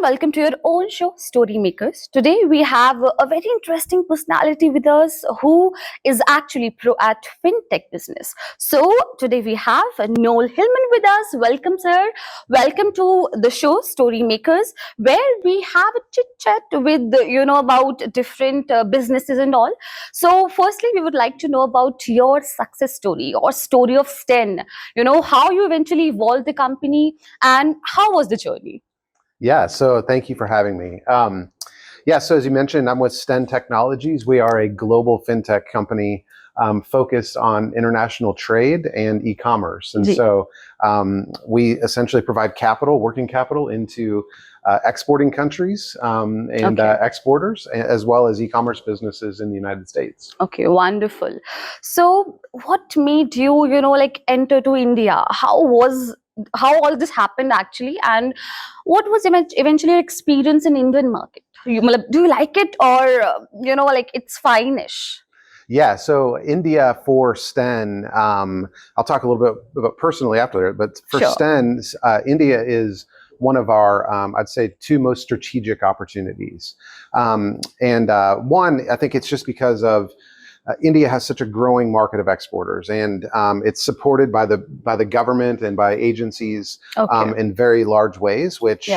welcome to your own show, Story Makers. Today we have a very interesting personality with us who is actually pro at FinTech business. So today we have Noel Hillman with us. Welcome, sir. Welcome to the show, Story Makers, where we have a chit chat with about different businesses and all. So firstly, we would like to know about your success story or story of Stenn. How you eventually evolved the company and how was the journey? Yeah, so thank you for having me. So as you mentioned, I'm with Stenn Technologies. We are a global fintech company focused on international trade and e-commerce. And so we essentially provide capital, working capital into exporting countries and exporters, as well as e-commerce businesses in the United States. Okay, wonderful. So what made you, enter to India? How all this happened actually, and what was eventually your experience in Indian market? Do you like it, or it's fine-ish? Yeah, so India for Stenn, I'll talk a little bit about personally after that, but for Stenn, India is one of our, I'd say, two most strategic opportunities. One, I think it's just because of India has such a growing market of exporters, and it's supported by the government and by agencies in very large ways, which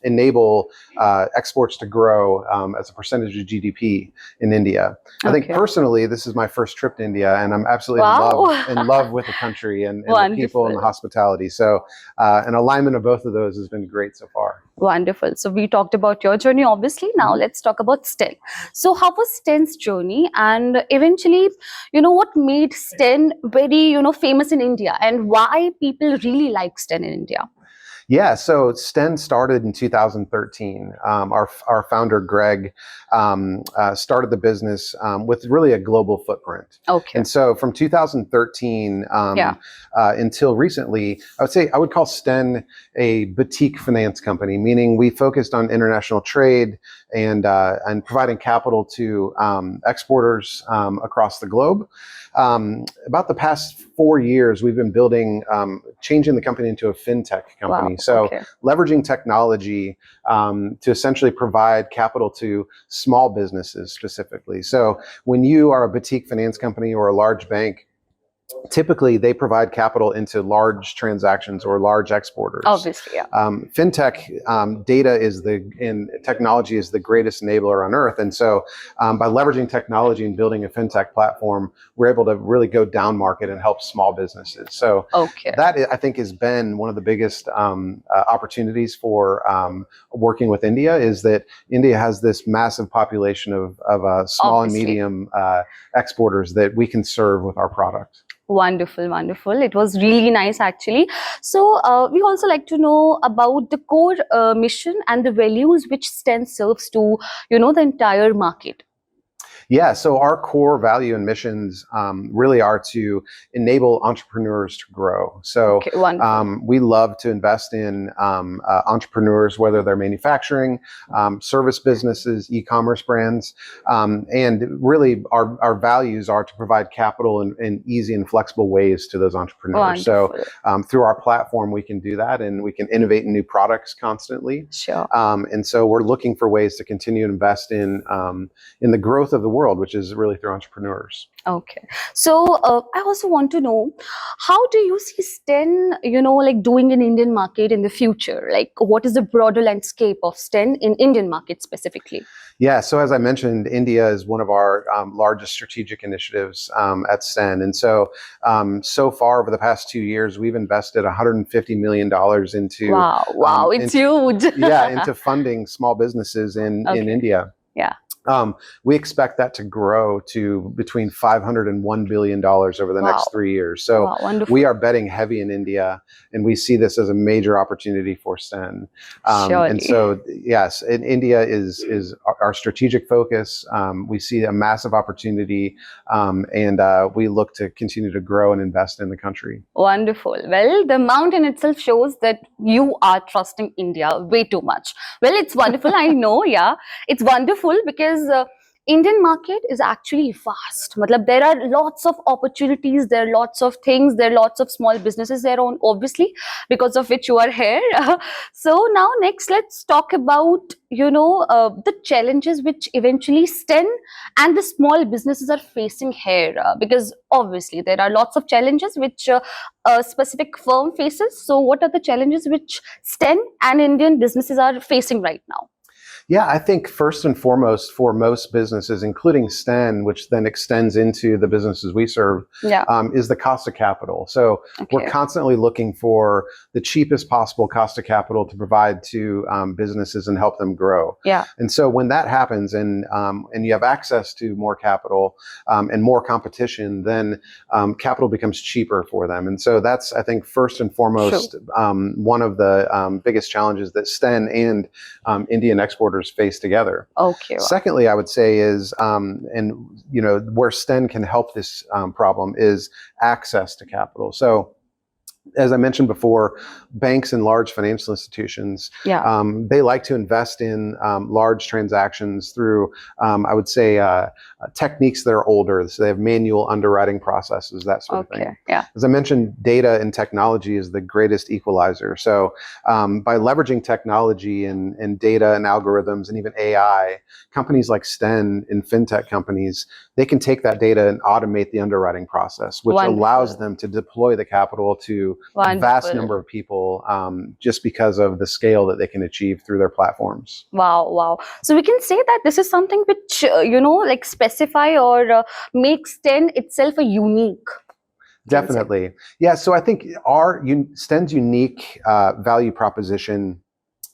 enable exports to grow as a percentage of GDP in India. I think personally, this is my first trip to India, and I'm absolutely in love with the country and the people and the hospitality. So an alignment of both of those has been great so far. Wonderful. So we talked about your journey, obviously. Now let's talk about Stenn. So how was Stenn's journey, and eventually, what made Stenn very, famous in India, and why people really like Stenn in India? Yeah, so Stenn started in 2013. Our founder, Greg, started the business with really a global footprint. Okay. And so from 2013 until recently, I would call Stenn a boutique finance company, meaning we focused on international trade and providing capital to exporters across the globe. About the past 4 years, we've been changing the company into a FinTech company. Wow, so leveraging technology to essentially provide capital to small businesses specifically. So when you are a boutique finance company or a large bank, typically they provide capital into large transactions or large exporters. Obviously, yeah. FinTech data and technology is the greatest enabler on earth. And so by leveraging technology and building a FinTech platform, we're able to really go down market and help small businesses. So that, I think, has been one of the biggest opportunities for working with India, is that India has this massive population of small and medium exporters that we can serve with our product. Wonderful, wonderful. It was really nice, actually. So we also like to know about the core mission and the values which Stenn serves to, the entire market. Yeah, so our core value and missions really are to enable entrepreneurs to grow. So we love to invest in entrepreneurs, whether they're manufacturing, service businesses, e-commerce brands, and really our values are to provide capital in easy and flexible ways to those entrepreneurs. So through our platform, we can do that, and we can innovate in new products constantly. Sure. And so we're looking for ways to continue to invest in the growth of the world, which is really through entrepreneurs. Okay. So I also want to know, how do you see Stenn, doing in Indian market in the future? Like, what is the broader landscape of Stenn in Indian market specifically? Yeah, so as I mentioned, India is one of our largest strategic initiatives at Stenn. And so, so far over the past 2 years, we've invested $150 million into... Wow, it's huge. into funding small businesses in India. Yeah. We expect that to grow to between $500 and $1 billion over the next 3 years. So we are betting heavy in India, and we see this as a major opportunity for Stenn. And so, yes, India is our strategic focus. We see a massive opportunity, and we look to continue to grow and invest in the country. Wonderful. Well, the mountain itself shows that you are trusting India way too much. Well, it's wonderful. I know, it's wonderful because Indian market is actually vast. Matlab, there are lots of opportunities, there are lots of things, there are lots of small businesses there on, obviously, because of which you are here. So now next, let's talk about, the challenges which eventually Stenn and the small businesses are facing here. Because obviously there are lots of challenges which a specific firm faces. So what are the challenges which Stenn and Indian businesses are facing right now? Yeah, I think first and foremost for most businesses, including Stenn, which then extends into the businesses we serve, is the cost of capital. So we're constantly looking for the cheapest possible cost of capital to provide to businesses and help them grow. Yeah. And so when that happens and you have access to more capital and more competition, then capital becomes cheaper for them. And so that's, I think, first and foremost, one of the biggest challenges that Stenn and Indian exporters face together. Okay. Wow. Secondly, I would say is, where Stenn can help this problem is access to capital. So, as I mentioned before, banks and large financial institutions, they like to invest in large transactions through, I would say, techniques that are older. So they have manual underwriting processes, that sort of thing. Yeah. As I mentioned, data and technology is the greatest equalizer. So by leveraging technology and data and algorithms and even AI, companies like Stenn and FinTech companies, they can take that data and automate the underwriting process, which allows them to deploy the capital to a vast number of people just because of the scale that they can achieve through their platforms. Wow. So we can say that this is something which, like specify or makes Stenn itself a unique. Definitely. Yeah. So I think Stenn's unique value proposition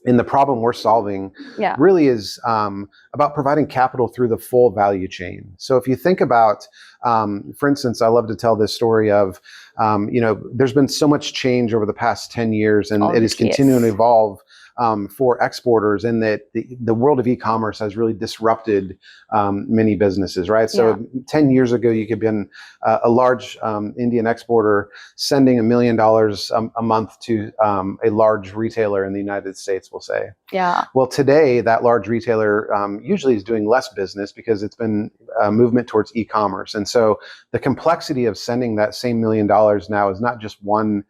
in the problem we're solving really is about providing capital through the full value chain. So if you think about, for instance, I love to tell this story of, there's been so much change over the past 10 years and it is continuing to evolve for exporters, and that the world of e-commerce has really disrupted many businesses, right? So 10 years ago, you could have been a large Indian exporter sending $1 million a month to a large retailer in the United States, we'll say. Yeah. Well, today, that large retailer usually is doing less business because it's been a movement towards e-commerce. And so the complexity of sending that same $1 million now is not just one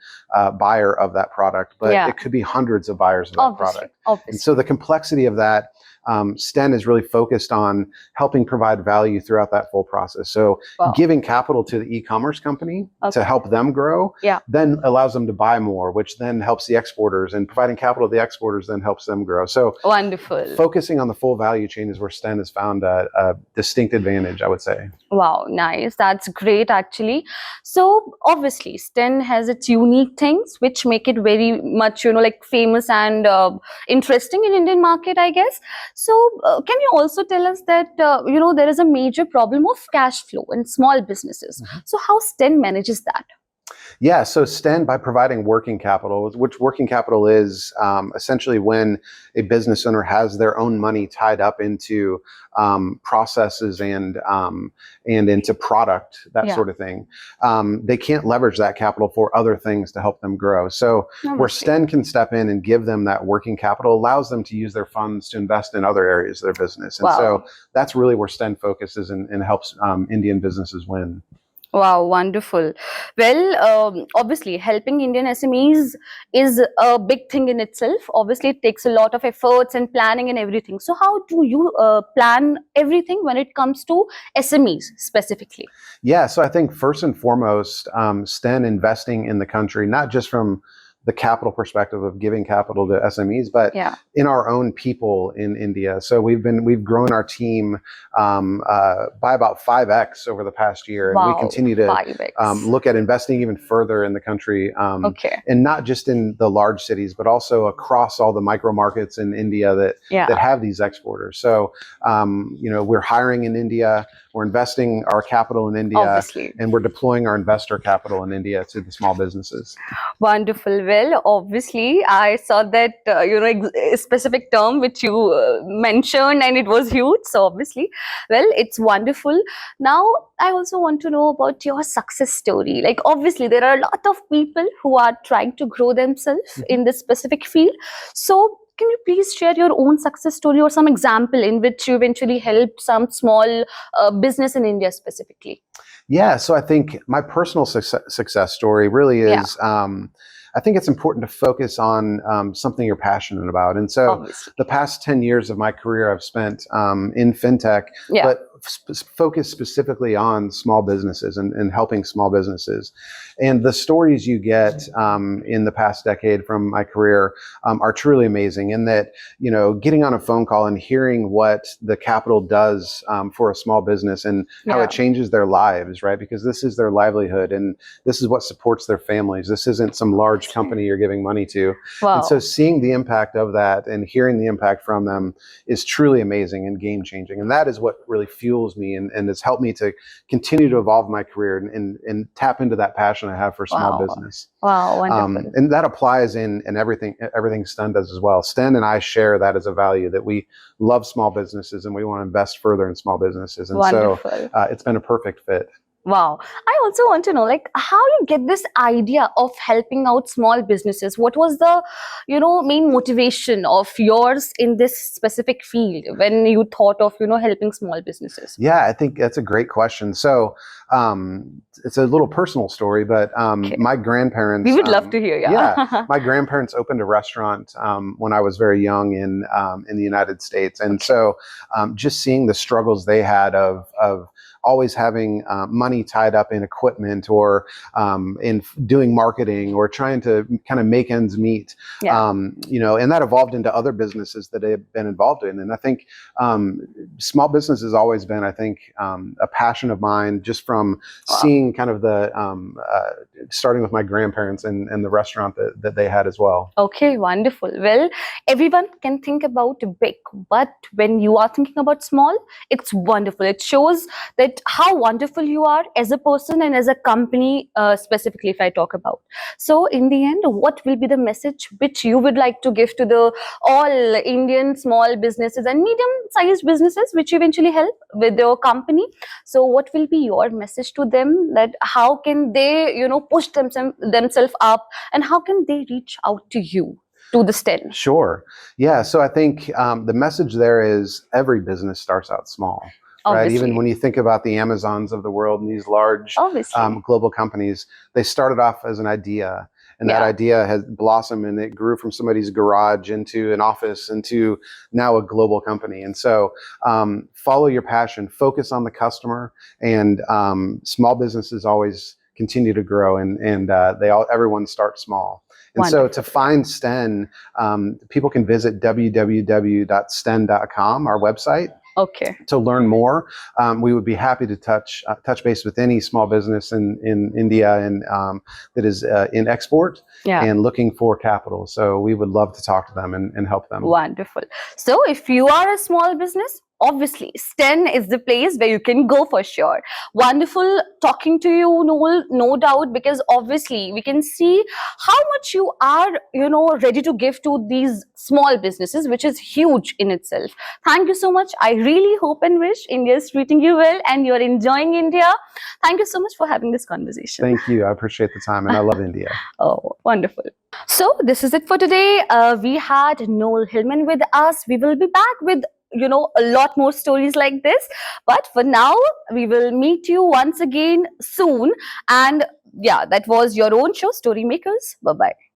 buyer of that product, but it could be hundreds of buyers of that product. And so the complexity of that, Stenn is really focused on helping provide value throughout that full process. So giving capital to the e-commerce company to help them grow, then allows them to buy more, which then helps the exporters, and providing capital to the exporters then helps them grow. So wonderful. Focusing on the full value chain is where Stenn has found a distinct advantage, I would say. Wow, nice. That's great, actually. So obviously, Stenn has its unique things which make it very much, like famous and interesting in Indian market, I guess. So can you also tell us that, there is a major problem of cash flow in small businesses. So how Stenn manages that? Yeah, so Stenn, by providing working capital, which working capital is essentially when a business owner has their own money tied up into processes and into product, that sort of thing. They can't leverage that capital for other things to help them grow. So where Stenn can step in and give them that working capital allows them to use their funds to invest in other areas of their business. And so that's really where Stenn focuses and helps Indian businesses win. Wow, wonderful. Well, obviously, helping Indian SMEs is a big thing in itself. Obviously, it takes a lot of efforts and planning and everything. So how do you plan everything when it comes to SMEs specifically? Yeah, so I think first and foremost, Stenn investing in the country, not just from the capital perspective of giving capital to SMEs, but in our own people in India. So we've grown our team by about 5x over the past year, and we continue to look at investing even further in the country, and not just in the large cities, but also across all the micro markets in India that have these exporters. So we're hiring in India. We're investing our capital in India, and we're deploying our investor capital in India to the small businesses. Wonderful. Well, obviously, I saw that, a specific term which you mentioned, and it was huge. So obviously, well, it's wonderful. Now, I also want to know about your success story. Like, obviously, there are a lot of people who are trying to grow themselves in this specific field. So can you please share your own success story or some example in which you eventually helped some small business in India specifically? Yeah, so I think my personal success story really is, I think it's important to focus on something you're passionate about. And so Obviously. the past 10 years of my career I've spent in FinTech, but focused specifically on small businesses and helping small businesses. And the stories you get in the past decade from my career are truly amazing in that, you know, getting on a phone call and hearing what the capital does for a small business and how it changes their lives, right? Because this is their livelihood and this is what supports their families. This isn't some large company you're giving money to. And so seeing the impact of that and hearing the impact from them is truly amazing and game changing. And that is what really fuels me and has helped me to continue to evolve my career and tap into that passion I have for small business. Wow, wonderful. And that applies in everything Stenn does as well. Stenn and I share that as a value, that we love small businesses and we want to invest further in small businesses. And so it's been a perfect fit. Wow. I also want to know, like, how you get this idea of helping out small businesses. What was the, main motivation of yours in this specific field when you thought of, helping small businesses? Yeah, I think that's a great question. So it's a little personal story, but my grandparents... We would love to hear, yeah. My grandparents opened a restaurant when I was very young in the United States. And so just seeing the struggles they had of always having money tied up in equipment or in doing marketing or trying to kind of make ends meet, and that evolved into other businesses that they've been involved in. And I think small business has always been, I think, a passion of mine, just from seeing kind of the, starting with my grandparents and the restaurant that they had as well. Okay, wonderful. Well, everyone can think about big, but when you are thinking about small, it's wonderful. It shows that how wonderful you are as a person and as a company, specifically if I talk about. So in the end, what will be the message which you would like to give to the all Indian small businesses and medium-sized businesses which eventually help with your company? So what will be your message to them, that how can they, push themselves up, and how can they reach out to you, to the Stenn? Sure. Yeah. So I think the message there is every business starts out small. Right. Even when you think about the Amazons of the world and these large global companies, they started off as an idea, and that idea has blossomed and it grew from somebody's garage into an office into now a global company. And so follow your passion, focus on the customer, and small businesses always continue to grow, and everyone starts small. And so to find Stenn, people can visit www.stenn.com, our website. Okay. To learn more, we would be happy to touch base with any small business in India and that is in export and looking for capital. So we would love to talk to them and help them. Wonderful. So if you are a small business, obviously Stenn is the place where you can go for sure. Wonderful talking to you, Noel, no doubt, because obviously we can see how much you are, ready to give to these small businesses, which is huge in itself. Thank you so much. I really hope and wish India is treating you well and you're enjoying India. Thank you so much for having this conversation. Thank you. I appreciate the time and I love India. Oh, wonderful. So this is it for today. We had Noel Hillman with us. We will be back with a lot more stories like this, but for now we will meet you once again soon. And yeah, that was your own show, Story Makers. Bye bye.